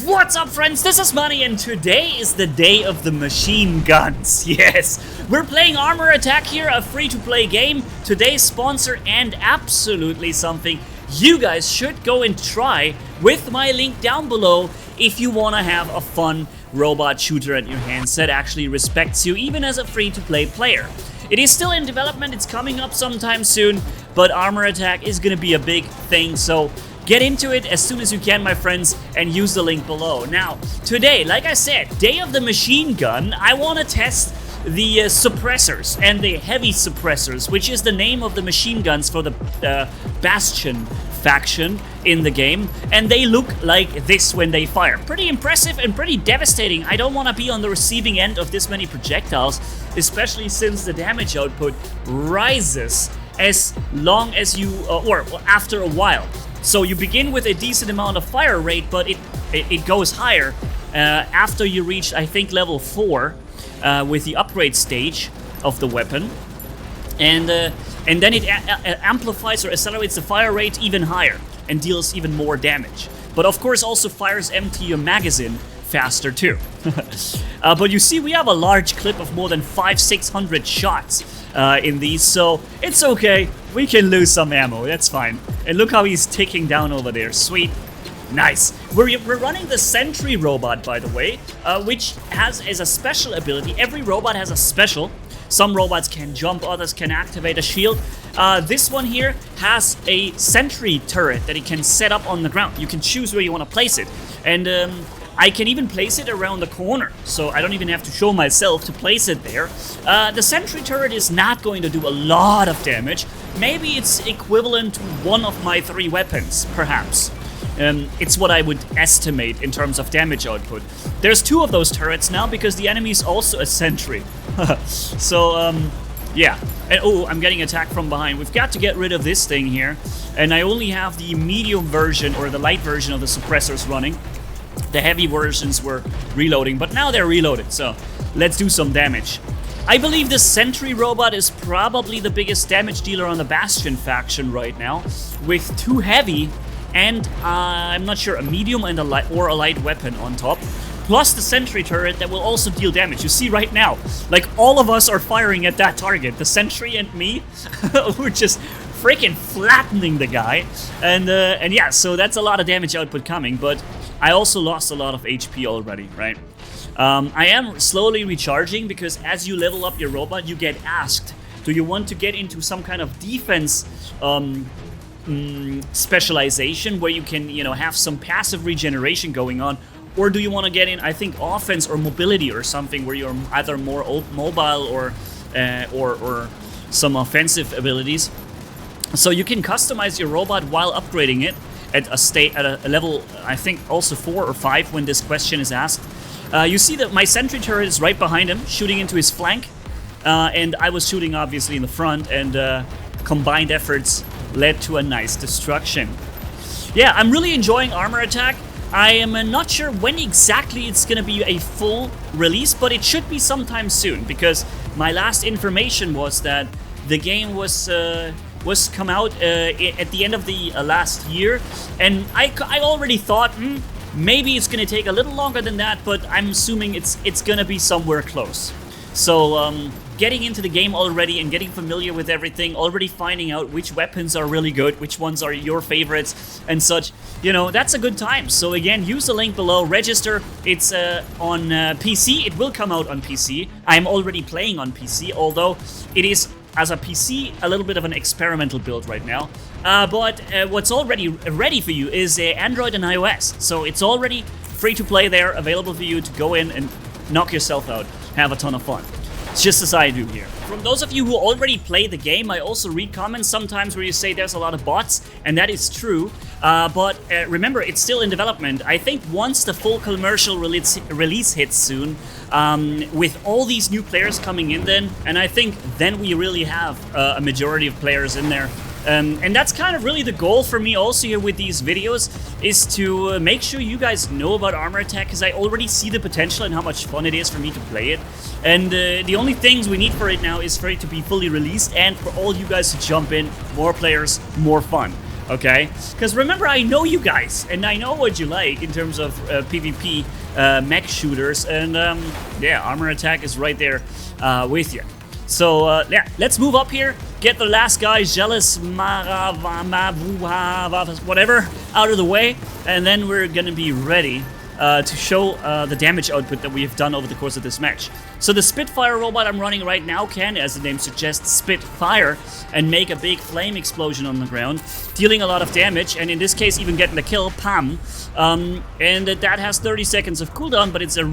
What's up, friends? This is Manni, and today is the day of the machine guns. Yes, we're playing Armor Attack here, a free-to-play game. Today's sponsor, and absolutely something you guys should go and try with my link down below if you want to have a fun robot shooter at your hands that actually respects you, even as a free-to-play player. It is still in development, it's coming up sometime soon, but Armor Attack is going to be a big thing, so get into it as soon as you can, my friends, and use the link below. Now, today, like I said, day of the machine gun, I want to test the suppressors and the heavy suppressors, which is the name of the machine guns for the Bastion faction in the game, and they look like this when they fire. Pretty impressive and pretty devastating. I don't want to be on the receiving end of this many projectiles, especially since the damage output rises as long as you, or after a while. So you begin with a decent amount of fire rate, but it goes higher after you reach, I think, level 4 with the upgrade stage of the weapon. And then it amplifies or accelerates the fire rate even higher and deals even more damage. But of course also fires empty your magazine faster too. But you see, we have a large clip of more than 500-600 shots in these, so it's okay. We can lose some ammo, that's fine. And look how he's ticking down over there. Sweet. Nice. We're running the sentry robot, by the way, which has as a special ability. Every robot has a special. Some robots can jump, others can activate a shield. This one here has a sentry turret that it can set up on the ground. You can choose where you want to place it. And I can even place it around the corner, so I don't even have to show myself to place it there. The sentry turret is not going to do a lot of damage. Maybe it's equivalent to one of my 3 weapons, perhaps. It's what I would estimate in terms of damage output. There's 2 of those turrets now because the enemy is also a sentry. So, yeah. And oh, I'm getting attacked from behind. We've got to get rid of this thing here. And I only have the medium version or the light version of the suppressors running. The heavy versions were reloading, but now they're reloaded, so let's do some damage. I believe this sentry robot is probably the biggest damage dealer on the Bastion faction right now, with 2 heavy and I'm not sure, a medium and a light weapon on top, plus the sentry turret that will also deal damage. You see right now, like all of us are firing at that target. The sentry and me, we're just freaking flattening the guy, and yeah, so that's a lot of damage output coming, but I also lost a lot of HP already, right? I am slowly recharging because as you level up your robot, you get asked, do you want to get into some kind of defense specialization where you can, you know, have some passive regeneration going on, or do you want to get in, I think, offense or mobility or something where you're either more mobile or some offensive abilities? So you can customize your robot while upgrading it at a level, I think also 4 or 5 when this question is asked. You see that my sentry turret is right behind him, shooting into his flank, and I was shooting obviously in the front, and combined efforts led to a nice destruction. Yeah, I'm really enjoying Armor Attack. I am not sure when exactly it's gonna be a full release, but it should be sometime soon, because my last information was that the game was come out at the end of the last year, and I already thought maybe it's gonna take a little longer than that, but I'm assuming it's gonna be somewhere close. So getting into the game already and getting familiar with everything, already finding out which weapons are really good, which ones are your favorites and such, you know, that's a good time. So again, use the link below, register. It's on PC. It will come out on PC. I'm already playing on PC, although it is, as a PC, a little bit of an experimental build right now. But what's already ready for you is Android and iOS. So it's already free to play there, available for you to go in and knock yourself out, have a ton of fun. It's just as I do here. From those of you who already play the game, I also read comments sometimes where you say there's a lot of bots, and that is true. But remember, it's still in development. I think once the full commercial release hits soon, with all these new players coming in then, and I think then we really have a majority of players in there. And that's kind of really the goal for me also here with these videos, is to make sure you guys know about Armor Attack, because I already see the potential and how much fun it is for me to play it. And the only things we need for it now is for it to be fully released and for all you guys to jump in. More players, more fun. Okay? Because remember, I know you guys, and I know what you like in terms of PvP mech shooters, and yeah, armor attack is right there with you. So yeah, let's move up here, get the last guy, Jealous whatever, out of the way, and then we're gonna be ready to show the damage output that we have done over the course of this match. So the Spitfire robot I'm running right now can, as the name suggests, spit fire and make a big flame explosion on the ground, dealing a lot of damage, and in this case even getting the kill, pam. And that has 30 seconds of cooldown, but it's I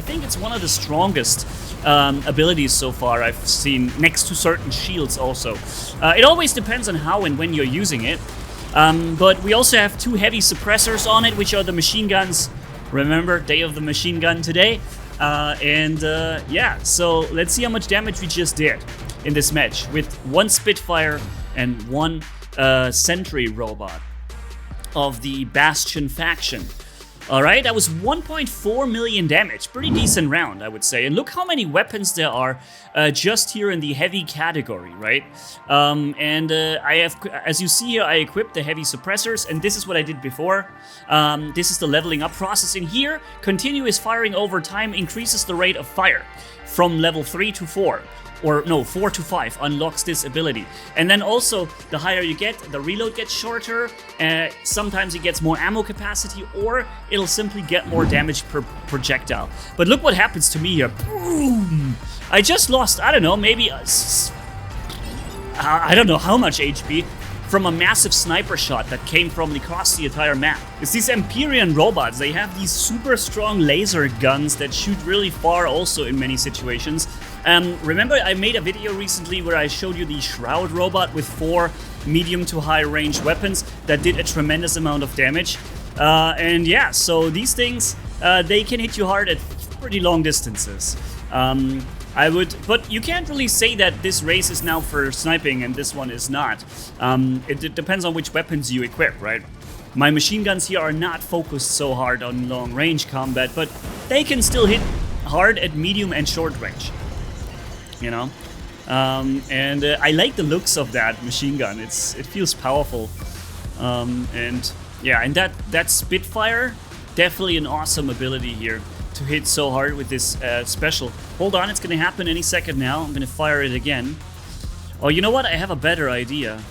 think it's one of the strongest abilities so far I've seen, next to certain shields also. It always depends on how and when you're using it. But we also have 2 heavy suppressors on it, which are the machine guns. Remember, day of the machine gun today. Yeah, so let's see how much damage we just did in this match with 1 Spitfire and 1 Sentry robot of the Bastion faction. Alright, that was 1.4 million damage. Pretty decent round, I would say. And look how many weapons there are just here in the heavy category, right? I have, as you see here, I equipped the heavy suppressors, and this is what I did before. This is the leveling up process in here. Continuous firing over time increases the rate of fire from level 3 to 4. Or no, 4 to 5 unlocks this ability. And then also, the higher you get, the reload gets shorter, sometimes it gets more ammo capacity, or it'll simply get more damage per projectile. But look what happens to me here. Boom! I just lost, I don't know, maybe, I don't know how much HP from a massive sniper shot that came from across the entire map. It's these Empyrean robots. They have these super strong laser guns that shoot really far also in many situations. Remember, I made a video recently where I showed you the Shroud robot with 4 medium to high range weapons that did a tremendous amount of damage. And yeah, so these things, they can hit you hard at pretty long distances. But you can't really say that this race is now for sniping and this one is not. It depends on which weapons you equip, right? My machine guns here are not focused so hard on long range combat, but they can still hit hard at medium and short range. You know? I like the looks of that machine gun. It feels powerful. And yeah, and that Spitfire, definitely an awesome ability here to hit so hard with this special. Hold on, it's gonna happen any second now. I'm gonna fire it again. Oh, you know what? I have a better idea.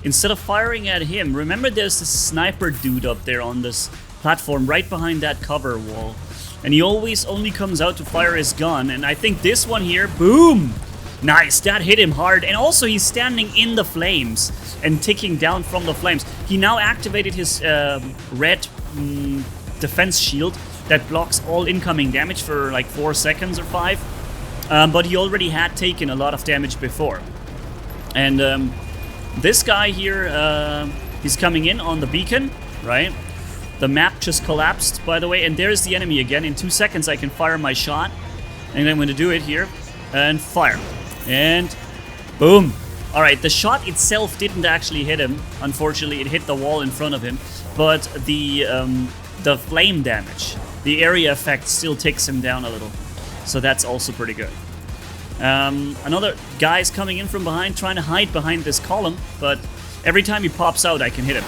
Instead of firing at him, remember there's this sniper dude up there on this platform right behind that cover wall. And he always only comes out to fire his gun, and I think this one here, boom! Nice, that hit him hard, and also he's standing in the flames and ticking down from the flames. He now activated his red defense shield that blocks all incoming damage for like 4 seconds or 5, but he already had taken a lot of damage before. And this guy here, he's coming in on the beacon, right? The map just collapsed, by the way, and there's the enemy again. In 2 seconds I can fire my shot, and I'm going to do it here, and fire, and boom. Alright, the shot itself didn't actually hit him, unfortunately. It hit the wall in front of him, but the flame damage, the area effect still takes him down a little, so that's also pretty good. Another guy's coming in from behind, trying to hide behind this column, but every time he pops out I can hit him.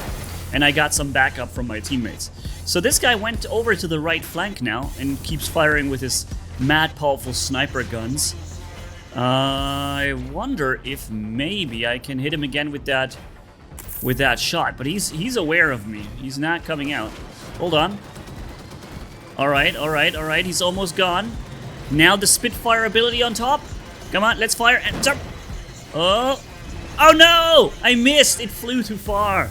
And I got some backup from my teammates. So this guy went over to the right flank now and keeps firing with his mad powerful sniper guns. I wonder if maybe I can hit him again with that shot, but he's aware of me. He's not coming out. Hold on. Alright, he's almost gone. Now the Spitfire ability on top. Come on, let's fire and jump. Oh no! I missed! It flew too far.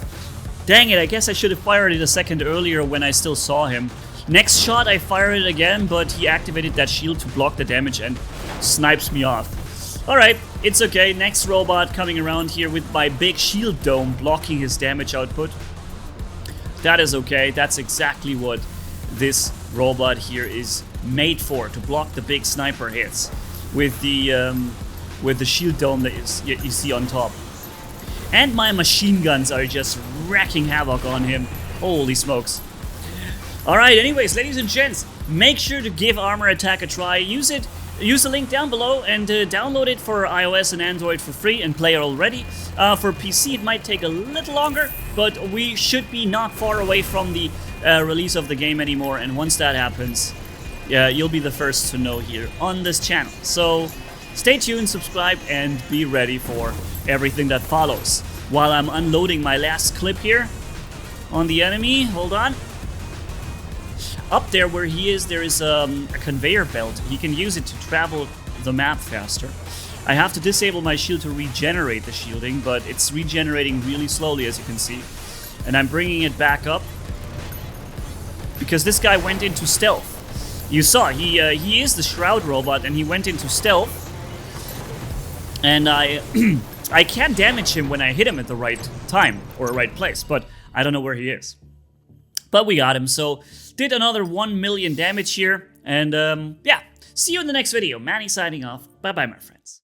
Dang it, I guess I should have fired it a second earlier when I still saw him. Next shot I fire it again, but he activated that shield to block the damage and snipes me off. Alright, it's okay. Next robot coming around here with my big shield dome blocking his damage output. That is okay. That's exactly what this robot here is made for, to block the big sniper hits with the shield dome that you see on top. And my machine guns are just wreaking havoc on him. Holy smokes. Alright, anyways, ladies and gents, make sure to give Armor Attack a try. Use it use the link down below and download it for iOS and Android for free and play it already. For PC it might take a little longer, but we should be not far away from the release of the game anymore, and once that happens, you'll be the first to know here on this channel. So stay tuned, subscribe, and be ready for everything that follows. While I'm unloading my last clip here on the enemy, hold on. Up there where he is, there is a conveyor belt. He can use it to travel the map faster. I have to disable my shield to regenerate the shielding, but it's regenerating really slowly, as you can see. And I'm bringing it back up because this guy went into stealth. You saw, he is the Shroud robot, and he went into stealth. And I can't damage him when I hit him at the right time or right place, but I don't know where he is. But we got him, so did another 1 million damage here, and yeah, see you in the next video. Manny signing off. Bye-bye, my friends.